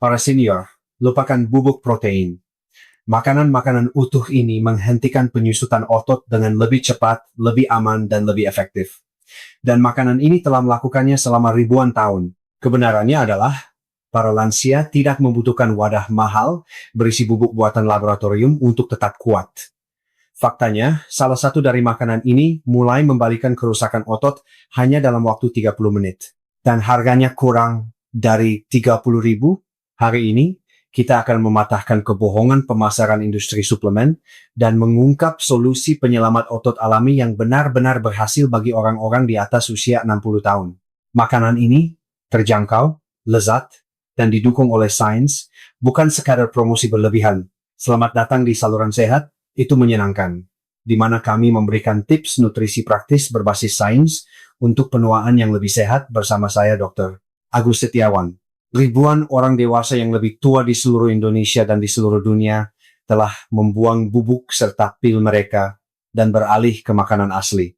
Para senior, lupakan bubuk protein. Makanan-makanan utuh ini menghentikan penyusutan otot dengan lebih cepat, lebih aman, dan lebih efektif. Dan makanan ini telah melakukannya selama ribuan tahun. Kebenarannya adalah, para lansia tidak membutuhkan wadah mahal berisi bubuk buatan laboratorium untuk tetap kuat. Faktanya, salah satu dari makanan ini mulai membalikan kerusakan otot hanya dalam waktu 30 menit. Dan harganya kurang dari 30.000. Hari ini, kita akan mematahkan kebohongan pemasaran industri suplemen dan mengungkap solusi penyelamat otot alami yang benar-benar berhasil bagi orang-orang di atas usia 60 tahun. Makanan ini terjangkau, lezat, dan didukung oleh sains, bukan sekadar promosi berlebihan. Selamat datang di Saluran Sehat, itu menyenangkan, di mana kami memberikan tips nutrisi praktis berbasis sains untuk penuaan yang lebih sehat bersama saya Dr. Agus Setiawan. Ribuan orang dewasa yang lebih tua di seluruh Indonesia dan di seluruh dunia telah membuang bubuk serta pil mereka dan beralih ke makanan asli.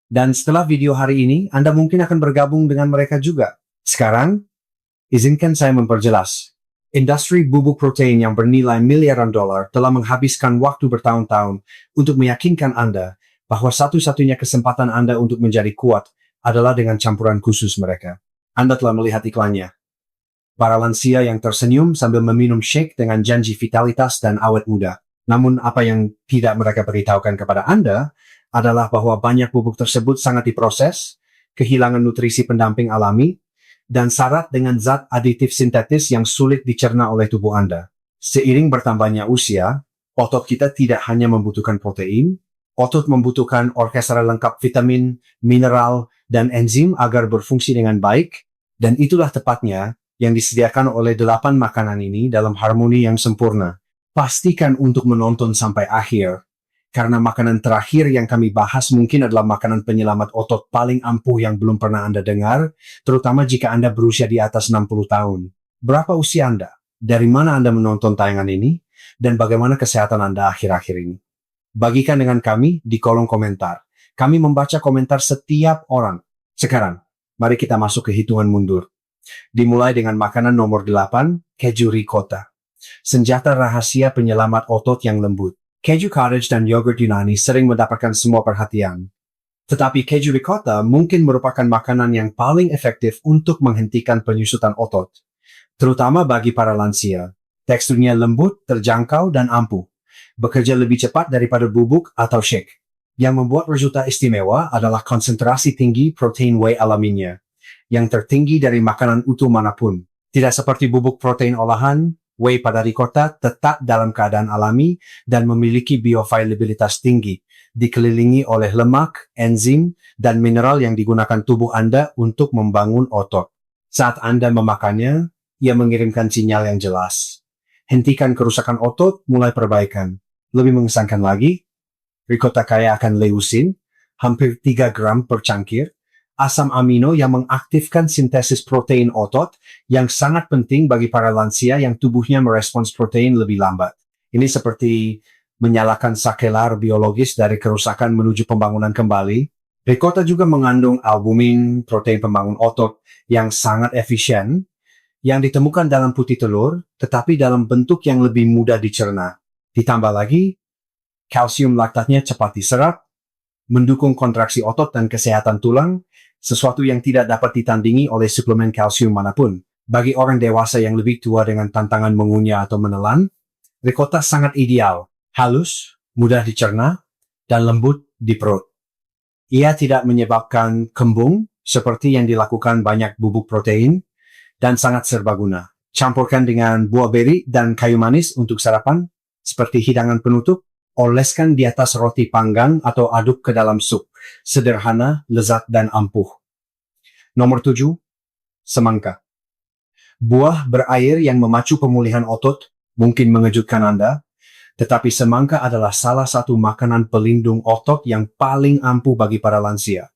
Dan setelah video hari ini, Anda mungkin akan bergabung dengan mereka juga. Sekarang, izinkan saya memperjelas. Industri bubuk protein yang bernilai miliaran dolar telah menghabiskan waktu bertahun-tahun untuk meyakinkan Anda bahwa satu-satunya kesempatan Anda untuk menjadi kuat adalah dengan campuran khusus mereka. Anda telah melihat iklannya. Para lansia yang tersenyum sambil meminum shake dengan janji vitalitas dan awet muda. Namun apa yang tidak mereka beritahukan kepada Anda adalah bahwa banyak bubuk tersebut sangat diproses, kehilangan nutrisi pendamping alami, dan syarat dengan zat aditif sintetis yang sulit dicerna oleh tubuh Anda. Seiring bertambahnya usia, otot kita tidak hanya membutuhkan protein, otot membutuhkan orkestra lengkap vitamin, mineral, dan enzim agar berfungsi dengan baik, dan itulah tepatnya yang disediakan oleh 8 makanan ini dalam harmoni yang sempurna. Pastikan untuk menonton sampai akhir, karena makanan terakhir yang kami bahas mungkin adalah makanan penyelamat otot paling ampuh yang belum pernah Anda dengar, terutama jika Anda berusia di atas 60 tahun. Berapa usia Anda? Dari mana Anda menonton tayangan ini? Dan bagaimana kesehatan Anda akhir-akhir ini? Bagikan dengan kami di kolom komentar. Kami membaca komentar setiap orang. Sekarang, mari kita masuk ke hitungan mundur. Dimulai dengan makanan nomor 8, keju ricotta. Senjata rahasia penyelamat otot yang lembut. Keju cottage dan yogurt Yunani sering mendapatkan semua perhatian. Tetapi keju ricotta mungkin merupakan makanan yang paling efektif untuk menghentikan penyusutan otot. Terutama bagi para lansia. Teksturnya lembut, terjangkau, dan ampuh. Bekerja lebih cepat daripada bubuk atau shake. Yang membuat resulta istimewa adalah konsentrasi tinggi protein whey alaminya, yang tertinggi dari makanan utuh manapun. Tidak seperti bubuk protein olahan, whey pada ricotta tetap dalam keadaan alami dan memiliki bioavailabilitas tinggi, dikelilingi oleh lemak, enzim, dan mineral yang digunakan tubuh Anda untuk membangun otot. Saat Anda memakannya, ia mengirimkan sinyal yang jelas. Hentikan kerusakan otot, mulai perbaikan. Lebih mengesankan lagi, ricotta kaya akan leusin, hampir 3 gram per cangkir, asam amino yang mengaktifkan sintesis protein otot yang sangat penting bagi para lansia yang tubuhnya merespons protein lebih lambat. Ini seperti menyalakan sakelar biologis dari kerusakan menuju pembangunan kembali. Ricotta juga mengandung albumin, protein pembangun otot yang sangat efisien, yang ditemukan dalam putih telur, tetapi dalam bentuk yang lebih mudah dicerna. Ditambah lagi, kalsium laktatnya cepat diserap, mendukung kontraksi otot dan kesehatan tulang, sesuatu yang tidak dapat ditandingi oleh suplemen kalsium manapun. Bagi orang dewasa yang lebih tua dengan tantangan mengunyah atau menelan, ricotta sangat ideal, halus, mudah dicerna, dan lembut di perut. Ia tidak menyebabkan kembung seperti yang dilakukan banyak bubuk protein, dan sangat serbaguna. Campurkan dengan buah beri dan kayu manis untuk sarapan, seperti hidangan penutup. Oleskan di atas roti panggang atau aduk ke dalam sup. Sederhana, lezat, dan ampuh. Nomor 7, semangka. Buah berair yang memacu pemulihan otot mungkin mengejutkan Anda, tetapi semangka adalah salah satu makanan pelindung otot yang paling ampuh bagi para lansia.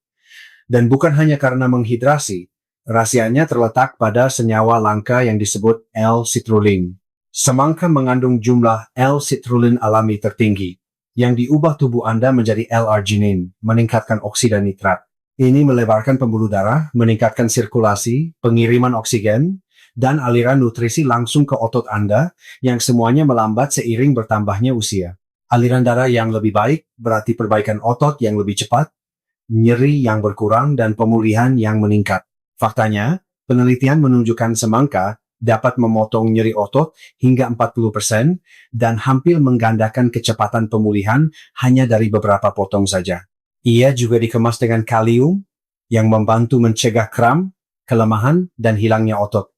Dan bukan hanya karena menghidrasi, rahasianya terletak pada senyawa langka yang disebut L-citrulline. Semangka mengandung jumlah L-citrulline alami tertinggi, yang diubah tubuh Anda menjadi L-arginine, meningkatkan oksida nitrat. Ini melebarkan pembuluh darah, meningkatkan sirkulasi, pengiriman oksigen, dan aliran nutrisi langsung ke otot Anda yang semuanya melambat seiring bertambahnya usia. Aliran darah yang lebih baik berarti perbaikan otot yang lebih cepat, nyeri yang berkurang, dan pemulihan yang meningkat. Faktanya, penelitian menunjukkan semangka dapat memotong nyeri otot hingga 40% dan hampir menggandakan kecepatan pemulihan hanya dari beberapa potong saja. Ia juga dikemas dengan kalium yang membantu mencegah kram, kelemahan, dan hilangnya otot.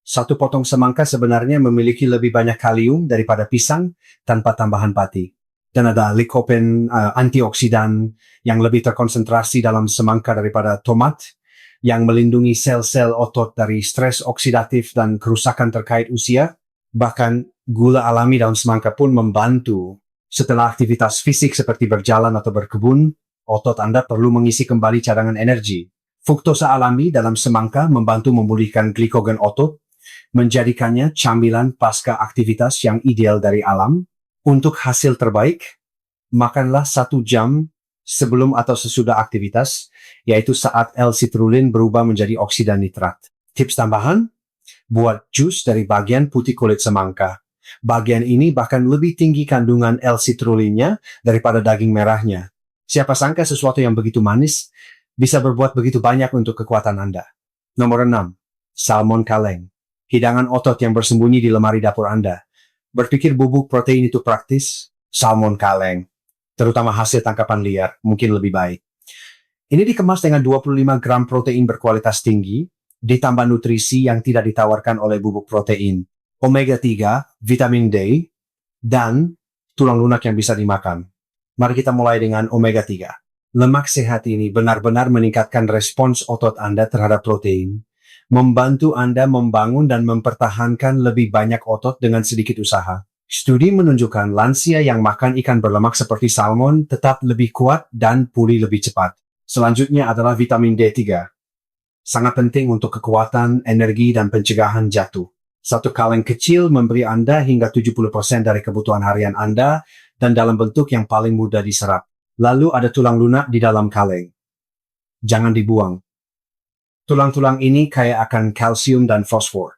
Satu potong semangka sebenarnya memiliki lebih banyak kalium daripada pisang tanpa tambahan pati. Dan ada lycopene antioksidan yang lebih terkonsentrasi dalam semangka daripada tomat, yang melindungi sel-sel otot dari stres oksidatif dan kerusakan terkait usia. Bahkan gula alami dalam semangka pun membantu. Setelah aktivitas fisik seperti berjalan atau berkebun, otot Anda perlu mengisi kembali cadangan energi. Fruktosa alami dalam semangka membantu memulihkan glikogen otot, menjadikannya camilan pasca aktivitas yang ideal dari alam. Untuk hasil terbaik, makanlah 1 jam sebelum atau sesudah aktivitas, yaitu saat L-citrulline berubah menjadi oksida nitrat. Tips tambahan, buat jus dari bagian putih kulit semangka. Bagian ini bahkan lebih tinggi kandungan L-citrulinnya daripada daging merahnya. Siapa sangka sesuatu yang begitu manis bisa berbuat begitu banyak untuk kekuatan Anda. Nomor 6. Salmon kaleng. Hidangan otot yang bersembunyi di lemari dapur Anda. Berpikir bubuk protein itu praktis? Salmon kaleng, terutama hasil tangkapan liar, mungkin lebih baik. Ini dikemas dengan 25 gram protein berkualitas tinggi, ditambah nutrisi yang tidak ditawarkan oleh bubuk protein, omega 3, vitamin D, dan tulang lunak yang bisa dimakan. Mari kita mulai dengan omega 3. Lemak sehat ini benar-benar meningkatkan respons otot Anda terhadap protein, membantu Anda membangun dan mempertahankan lebih banyak otot dengan sedikit usaha. Studi menunjukkan lansia yang makan ikan berlemak seperti salmon tetap lebih kuat dan pulih lebih cepat. Selanjutnya adalah vitamin D3. Sangat penting untuk kekuatan, energi, dan pencegahan jatuh. Satu kaleng kecil memberi Anda hingga 70% dari kebutuhan harian Anda dan dalam bentuk yang paling mudah diserap. Lalu ada tulang lunak di dalam kaleng. Jangan dibuang. Tulang-tulang ini kaya akan kalsium dan fosfor.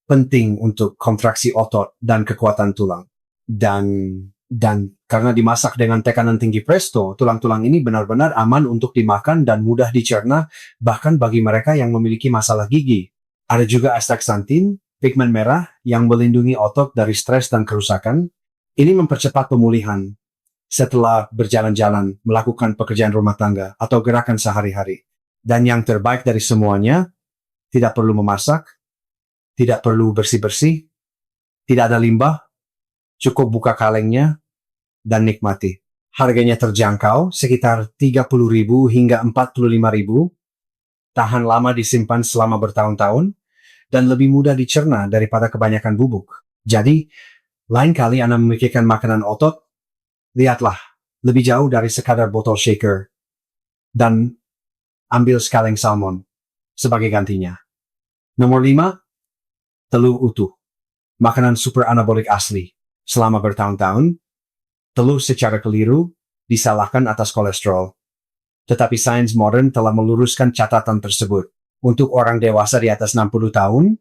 Penting untuk kontraksi otot dan kekuatan tulang. Dan karena dimasak dengan tekanan tinggi presto, tulang-tulang ini benar-benar aman untuk dimakan dan mudah dicerna, bahkan bagi mereka yang memiliki masalah gigi. Ada juga astaxanthin, pigmen merah yang melindungi otot dari stres dan kerusakan. Ini mempercepat pemulihan setelah berjalan-jalan, melakukan pekerjaan rumah tangga, atau gerakan sehari-hari. Dan yang terbaik dari semuanya, tidak perlu memasak, tidak perlu bersih-bersih, tidak ada limbah, cukup buka kalengnya, dan nikmati. Harganya terjangkau, sekitar 30.000 hingga 45.000, tahan lama disimpan selama bertahun-tahun, dan lebih mudah dicerna daripada kebanyakan bubuk. Jadi, lain kali Anda memikirkan makanan otot, lihatlah, lebih jauh dari sekadar botol shaker, dan ambil sekaleng salmon sebagai gantinya. Nomor 5, telur utuh. Makanan super anabolik asli. Selama bertahun-tahun, telur secara keliru disalahkan atas kolesterol. Tetapi sains modern telah meluruskan catatan tersebut. Untuk orang dewasa di atas 60 tahun,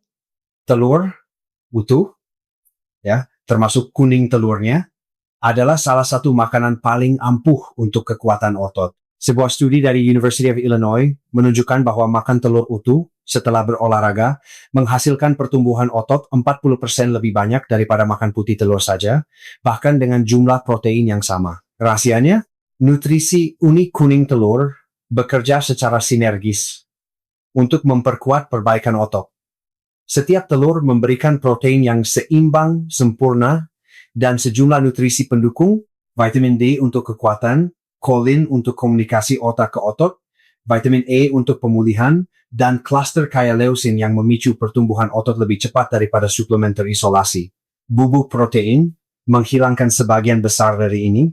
telur utuh, termasuk kuning telurnya, adalah salah satu makanan paling ampuh untuk kekuatan otot. Sebuah studi dari University of Illinois menunjukkan bahwa makan telur utuh setelah berolahraga menghasilkan pertumbuhan otot 40% lebih banyak daripada makan putih telur saja, bahkan dengan jumlah protein yang sama. Rahasianya, nutrisi unik kuning telur bekerja secara sinergis untuk memperkuat perbaikan otot. Setiap telur memberikan protein yang seimbang, sempurna, dan sejumlah nutrisi pendukung, vitamin D untuk kekuatan, kolin untuk komunikasi otak ke otot, vitamin E untuk pemulihan, dan klaster kaya leusin yang memicu pertumbuhan otot lebih cepat daripada suplemen terisolasi. Bubuk protein menghilangkan sebagian besar dari ini.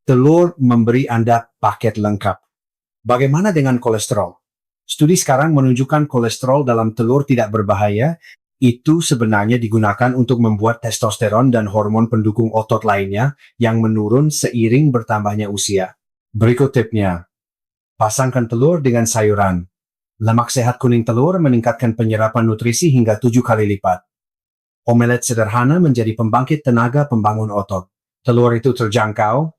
Telur memberi Anda paket lengkap. Bagaimana dengan kolesterol? Studi sekarang menunjukkan kolesterol dalam telur tidak berbahaya. Itu sebenarnya digunakan untuk membuat testosteron dan hormon pendukung otot lainnya yang menurun seiring bertambahnya usia. Berikut tipnya. Pasangkan telur dengan sayuran. Lemak sehat kuning telur meningkatkan penyerapan nutrisi hingga 7 kali lipat. Omelet sederhana menjadi pembangkit tenaga pembangun otot. Telur itu terjangkau,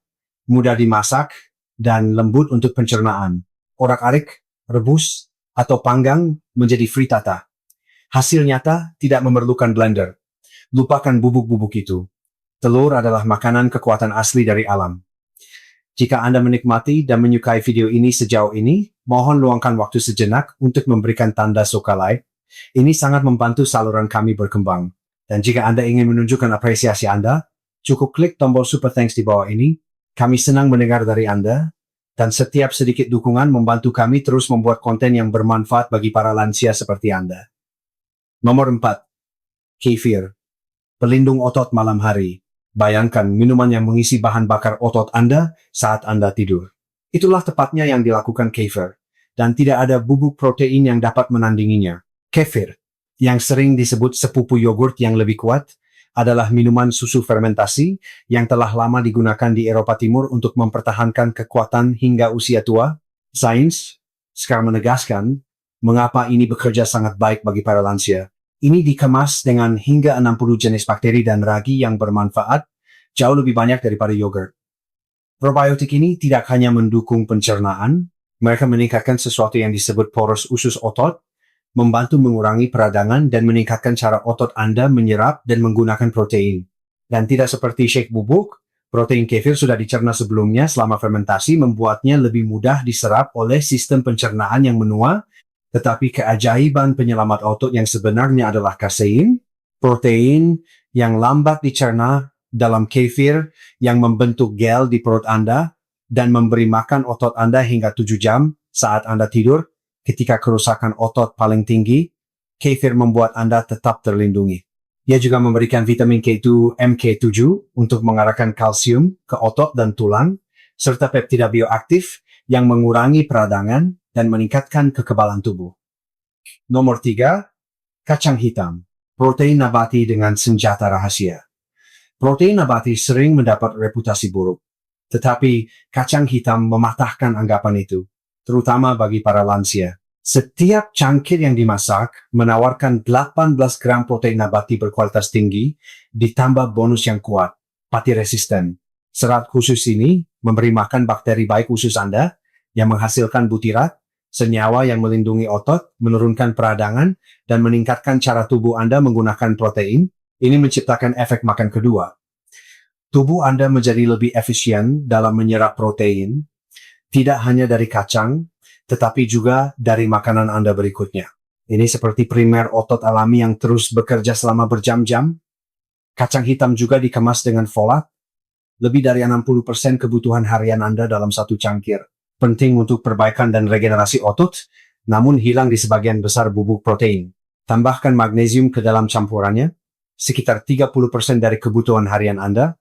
mudah dimasak, dan lembut untuk pencernaan. Orak-arik, rebus, atau panggang menjadi frittata. Hasil nyata tidak memerlukan blender. Lupakan bubuk-bubuk itu. Telur adalah makanan kekuatan asli dari alam. Jika Anda menikmati dan menyukai video ini sejauh ini, mohon luangkan waktu sejenak untuk memberikan tanda suka like. Ini sangat membantu saluran kami berkembang. Dan jika Anda ingin menunjukkan apresiasi Anda, cukup klik tombol super thanks di bawah ini. Kami senang mendengar dari Anda, dan setiap sedikit dukungan membantu kami terus membuat konten yang bermanfaat bagi para lansia seperti Anda. Nomor 4. Kefir. Pelindung otot malam hari. Bayangkan minuman yang mengisi bahan bakar otot Anda saat Anda tidur. Itulah tepatnya yang dilakukan kefir, dan tidak ada bubuk protein yang dapat menandinginya. Kefir, yang sering disebut sepupu yogurt yang lebih kuat, adalah minuman susu fermentasi yang telah lama digunakan di Eropa Timur untuk mempertahankan kekuatan hingga usia tua. Sains sekarang menegaskan mengapa ini bekerja sangat baik bagi para lansia. Ini dikemas dengan hingga 60 jenis bakteri dan ragi yang bermanfaat, jauh lebih banyak daripada yogurt. Probiotik ini tidak hanya mendukung pencernaan, mereka meningkatkan sesuatu yang disebut poros usus otot, membantu mengurangi peradangan dan meningkatkan cara otot Anda menyerap dan menggunakan protein. Dan tidak seperti shake bubuk, protein kefir sudah dicerna sebelumnya selama fermentasi membuatnya lebih mudah diserap oleh sistem pencernaan yang menua. Tetapi keajaiban penyelamat otot yang sebenarnya adalah kasein, protein yang lambat dicerna dalam kefir yang membentuk gel di perut Anda dan memberi makan otot Anda hingga 7 jam saat Anda tidur. Ketika kerusakan otot paling tinggi, kefir membuat Anda tetap terlindungi. Ia juga memberikan vitamin K2 MK7 untuk mengarahkan kalsium ke otot dan tulang, serta peptida bioaktif yang mengurangi peradangan dan meningkatkan kekebalan tubuh. Nomor 3, kacang hitam. Protein nabati dengan senjata rahasia. Protein nabati sering mendapat reputasi buruk, tetapi kacang hitam mematahkan anggapan itu, terutama bagi para lansia. Setiap cangkir yang dimasak menawarkan 18 gram protein nabati berkualitas tinggi, ditambah bonus yang kuat, pati resisten. Serat khusus ini memberi makan bakteri baik usus Anda, yang menghasilkan butirat, senyawa yang melindungi otot, menurunkan peradangan, dan meningkatkan cara tubuh Anda menggunakan protein. Ini menciptakan efek makan kedua. Tubuh Anda menjadi lebih efisien dalam menyerap protein, tidak hanya dari kacang, tetapi juga dari makanan Anda berikutnya. Ini seperti primer otot alami yang terus bekerja selama berjam-jam. Kacang hitam juga dikemas dengan folat, lebih dari 60% kebutuhan harian Anda dalam satu cangkir. Penting untuk perbaikan dan regenerasi otot, namun hilang di sebagian besar bubuk protein. Tambahkan magnesium ke dalam campurannya, sekitar 30% dari kebutuhan harian Anda,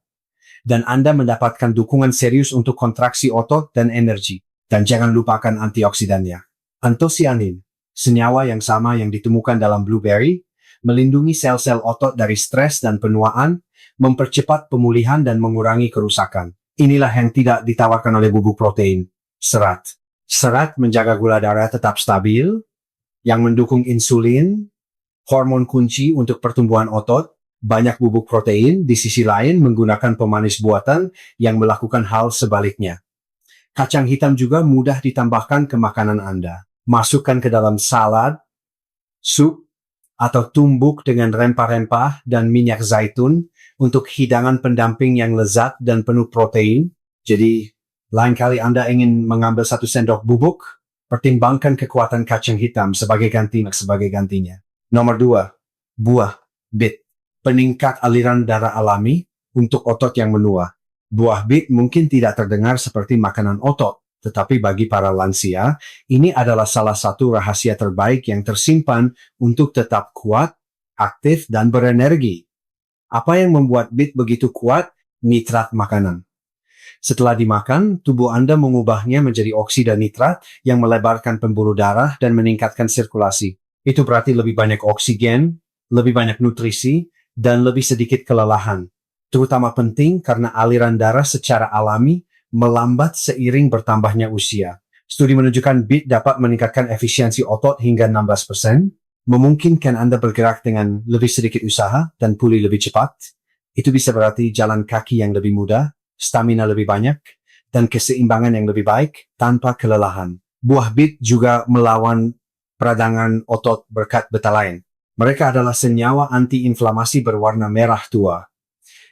dan Anda mendapatkan dukungan serius untuk kontraksi otot dan energi. Dan jangan lupakan antioksidannya. Antosianin, senyawa yang sama yang ditemukan dalam blueberry, melindungi sel-sel otot dari stres dan penuaan, mempercepat pemulihan dan mengurangi kerusakan. Inilah yang tidak ditawarkan oleh bubuk protein. Serat. Serat menjaga gula darah tetap stabil, yang mendukung insulin, hormon kunci untuk pertumbuhan otot. Banyak bubuk protein di sisi lain menggunakan pemanis buatan yang melakukan hal sebaliknya. Kacang hitam juga mudah ditambahkan ke makanan Anda. Masukkan ke dalam salad, sup, atau tumbuk dengan rempah-rempah dan minyak zaitun untuk hidangan pendamping yang lezat dan penuh protein. Jadi, lain kali Anda ingin mengambil 1 sendok bubuk, pertimbangkan kekuatan kacang hitam sebagai gantinya. Nomor 2, buah bit. Peningkat aliran darah alami untuk otot yang menua. Buah bit mungkin tidak terdengar seperti makanan otot, tetapi bagi para lansia, ini adalah salah satu rahasia terbaik yang tersimpan untuk tetap kuat, aktif, dan berenergi. Apa yang membuat bit begitu kuat? Nitrat makanan. Setelah dimakan, tubuh Anda mengubahnya menjadi oksida nitrat yang melebarkan pembuluh darah dan meningkatkan sirkulasi. Itu berarti lebih banyak oksigen, lebih banyak nutrisi, dan lebih sedikit kelelahan. Terutama penting karena aliran darah secara alami melambat seiring bertambahnya usia. Studi menunjukkan bit dapat meningkatkan efisiensi otot hingga 16%, memungkinkan Anda bergerak dengan lebih sedikit usaha dan pulih lebih cepat. Itu bisa berarti jalan kaki yang lebih mudah, stamina lebih banyak, dan keseimbangan yang lebih baik tanpa kelelahan. Buah bit juga melawan peradangan otot berkat betalain. Mereka adalah senyawa anti-inflamasi berwarna merah tua.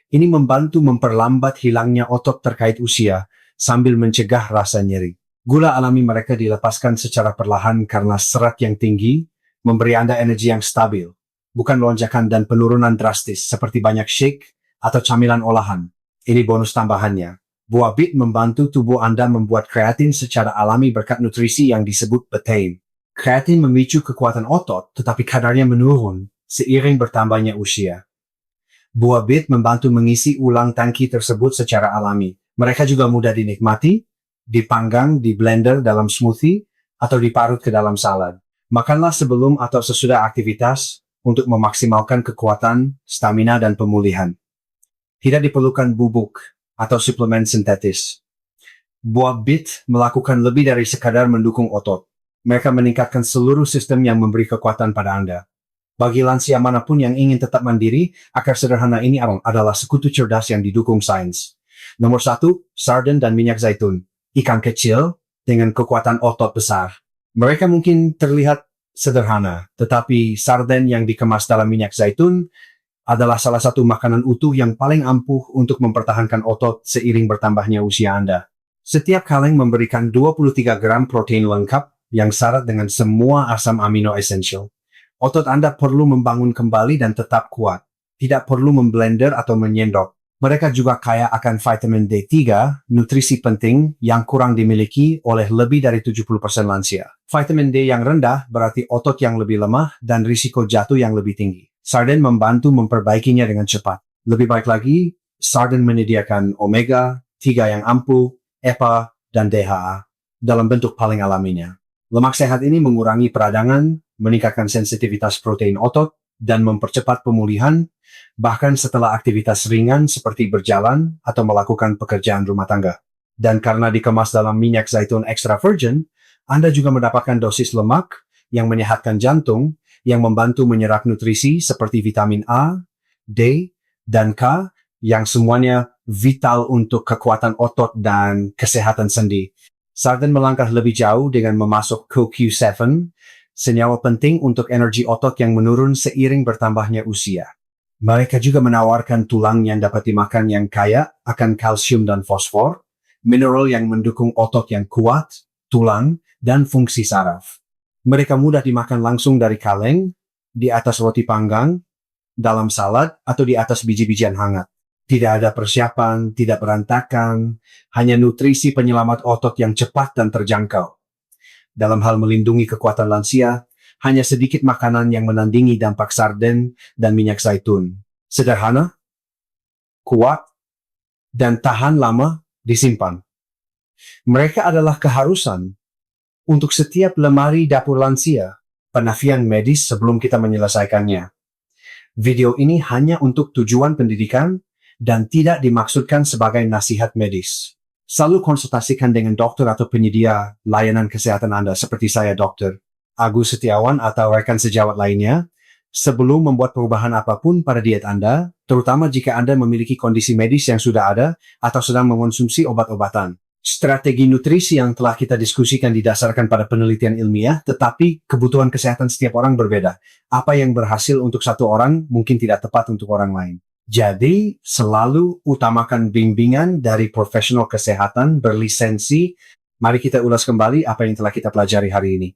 Ini membantu memperlambat hilangnya otot terkait usia sambil mencegah rasa nyeri. Gula alami mereka dilepaskan secara perlahan karena serat yang tinggi, memberi Anda energi yang stabil, bukan lonjakan dan penurunan drastis seperti banyak shake atau camilan olahan. Ini bonus tambahannya. Buah bit membantu tubuh Anda membuat kreatin secara alami berkat nutrisi yang disebut betaine. Kreatin memicu kekuatan otot, tetapi kadarnya menurun seiring bertambahnya usia. Buah bit membantu mengisi ulang tangki tersebut secara alami. Mereka juga mudah dinikmati, dipanggang, di blender dalam smoothie, atau diparut ke dalam salad. Makanlah sebelum atau sesudah aktivitas untuk memaksimalkan kekuatan, stamina, dan pemulihan. Tidak diperlukan bubuk atau suplemen sintetis. Buah bit melakukan lebih dari sekadar mendukung otot. Mereka meningkatkan seluruh sistem yang memberi kekuatan pada Anda. Bagi lansia manapun yang ingin tetap mandiri, akar sederhana ini adalah sekutu cerdas yang didukung sains. Nomor 1, sarden dan minyak zaitun. Ikan kecil dengan kekuatan otot besar. Mereka mungkin terlihat sederhana, tetapi sarden yang dikemas dalam minyak zaitun adalah salah satu makanan utuh yang paling ampuh untuk mempertahankan otot seiring bertambahnya usia Anda. Setiap kaleng memberikan 23 gram protein lengkap yang syarat dengan semua asam amino esensial. Otot Anda perlu membangun kembali dan tetap kuat. Tidak perlu memblender atau menyendok. Mereka juga kaya akan vitamin D3, nutrisi penting yang kurang dimiliki oleh lebih dari 70% lansia. Vitamin D yang rendah berarti otot yang lebih lemah dan risiko jatuh yang lebih tinggi. Sarden membantu memperbaikinya dengan cepat. Lebih baik lagi, sarden menyediakan omega 3 yang ampuh, EPA, dan DHA dalam bentuk paling alaminya. Lemak sehat ini mengurangi peradangan, meningkatkan sensitivitas protein otot, dan mempercepat pemulihan, bahkan setelah aktivitas ringan seperti berjalan atau melakukan pekerjaan rumah tangga. Dan karena dikemas dalam minyak zaitun extra virgin, Anda juga mendapatkan dosis lemak yang menyehatkan jantung, yang membantu menyerap nutrisi seperti vitamin A, D, dan K, yang semuanya vital untuk kekuatan otot dan kesehatan sendi. Sarden melangkah lebih jauh dengan memasuk CoQ7, senyawa penting untuk energi otot yang menurun seiring bertambahnya usia. Mereka juga menawarkan tulang yang dapat dimakan yang kaya akan kalsium dan fosfor, mineral yang mendukung otot yang kuat, tulang, dan fungsi saraf. Mereka mudah dimakan langsung dari kaleng, di atas roti panggang, dalam salad, atau di atas biji-bijian hangat. Tidak ada persiapan, tidak berantakan, hanya nutrisi penyelamat otot yang cepat dan terjangkau. Dalam hal melindungi kekuatan lansia, hanya sedikit makanan yang menandingi dampak sarden dan minyak zaitun. Sederhana, kuat, dan tahan lama disimpan. Mereka adalah keharusan untuk setiap lemari dapur lansia, penafian medis sebelum kita menyelesaikannya. Video ini hanya untuk tujuan pendidikan dan tidak dimaksudkan sebagai nasihat medis. Selalu konsultasikan dengan dokter atau penyedia layanan kesehatan Anda seperti saya, Dr. Agus Setiawan atau rekan sejawat lainnya, sebelum membuat perubahan apapun pada diet Anda, terutama jika Anda memiliki kondisi medis yang sudah ada atau sedang mengonsumsi obat-obatan. Strategi nutrisi yang telah kita diskusikan didasarkan pada penelitian ilmiah, tetapi kebutuhan kesehatan setiap orang berbeda. Apa yang berhasil untuk satu orang mungkin tidak tepat untuk orang lain. Jadi, selalu utamakan bimbingan dari profesional kesehatan berlisensi. Mari kita ulas kembali apa yang telah kita pelajari hari ini.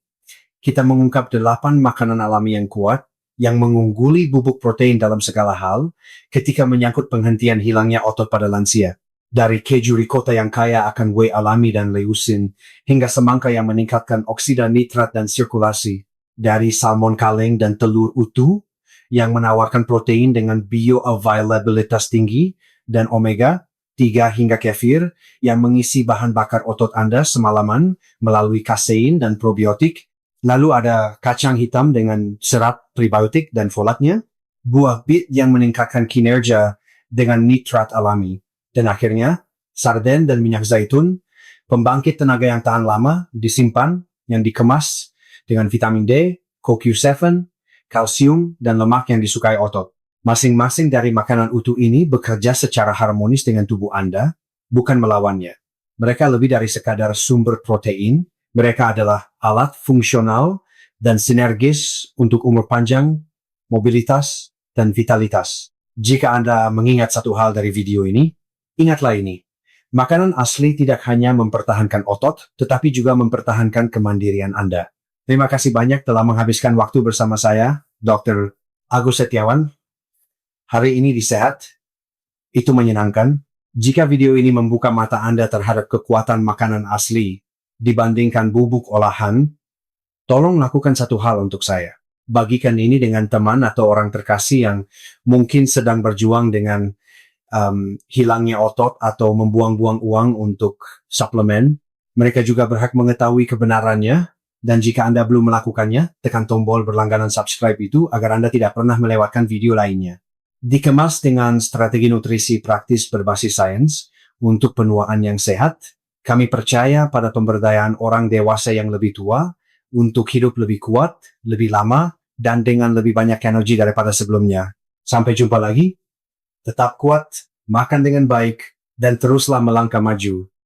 Kita mengungkap 8 makanan alami yang kuat, yang mengungguli bubuk protein dalam segala hal, ketika menyangkut penghentian hilangnya otot pada lansia. Dari keju ricotta yang kaya akan whey alami dan leucin, hingga semangka yang meningkatkan oksida nitrat dan sirkulasi. Dari salmon kaleng dan telur utuh, yang menawarkan protein dengan bioavailabilitas tinggi, dan omega 3 hingga kefir, yang mengisi bahan bakar otot Anda semalaman melalui kasein dan probiotik. Lalu ada kacang hitam dengan serat prebiotik dan folatnya, buah bit yang meningkatkan kinerja dengan nitrat alami, dan akhirnya sarden dan minyak zaitun Pembangkit tenaga yang tahan lama, disimpan, yang dikemas dengan vitamin D, CoQ7, kalsium, dan lemak yang disukai otot. Masing-masing dari makanan utuh ini bekerja secara harmonis dengan tubuh Anda, bukan melawannya. Mereka lebih dari sekadar sumber protein, mereka adalah alat fungsional dan sinergis untuk umur panjang, mobilitas, dan vitalitas. Jika Anda mengingat satu hal dari video ini, ingatlah ini. Makanan asli tidak hanya mempertahankan otot, tetapi juga mempertahankan kemandirian Anda. Terima kasih banyak telah menghabiskan waktu bersama saya, Dr. Agus Setiawan. Hari ini di Sehat, itu menyenangkan. Jika video ini membuka mata Anda terhadap kekuatan makanan asli dibandingkan bubuk olahan, tolong lakukan satu hal untuk saya. Bagikan ini dengan teman atau orang terkasih yang mungkin sedang berjuang dengan hilangnya otot atau membuang-buang uang untuk suplemen. Mereka juga berhak mengetahui kebenarannya, dan jika Anda belum melakukannya, tekan tombol berlangganan subscribe itu agar Anda tidak pernah melewatkan video lainnya. Dikemas dengan strategi nutrisi praktis berbasis sains untuk penuaan yang sehat, kami percaya pada pemberdayaan orang dewasa yang lebih tua untuk hidup lebih kuat, lebih lama, dan dengan lebih banyak energi daripada sebelumnya. Sampai jumpa lagi. Tetap kuat, makan dengan baik, dan teruslah melangkah maju.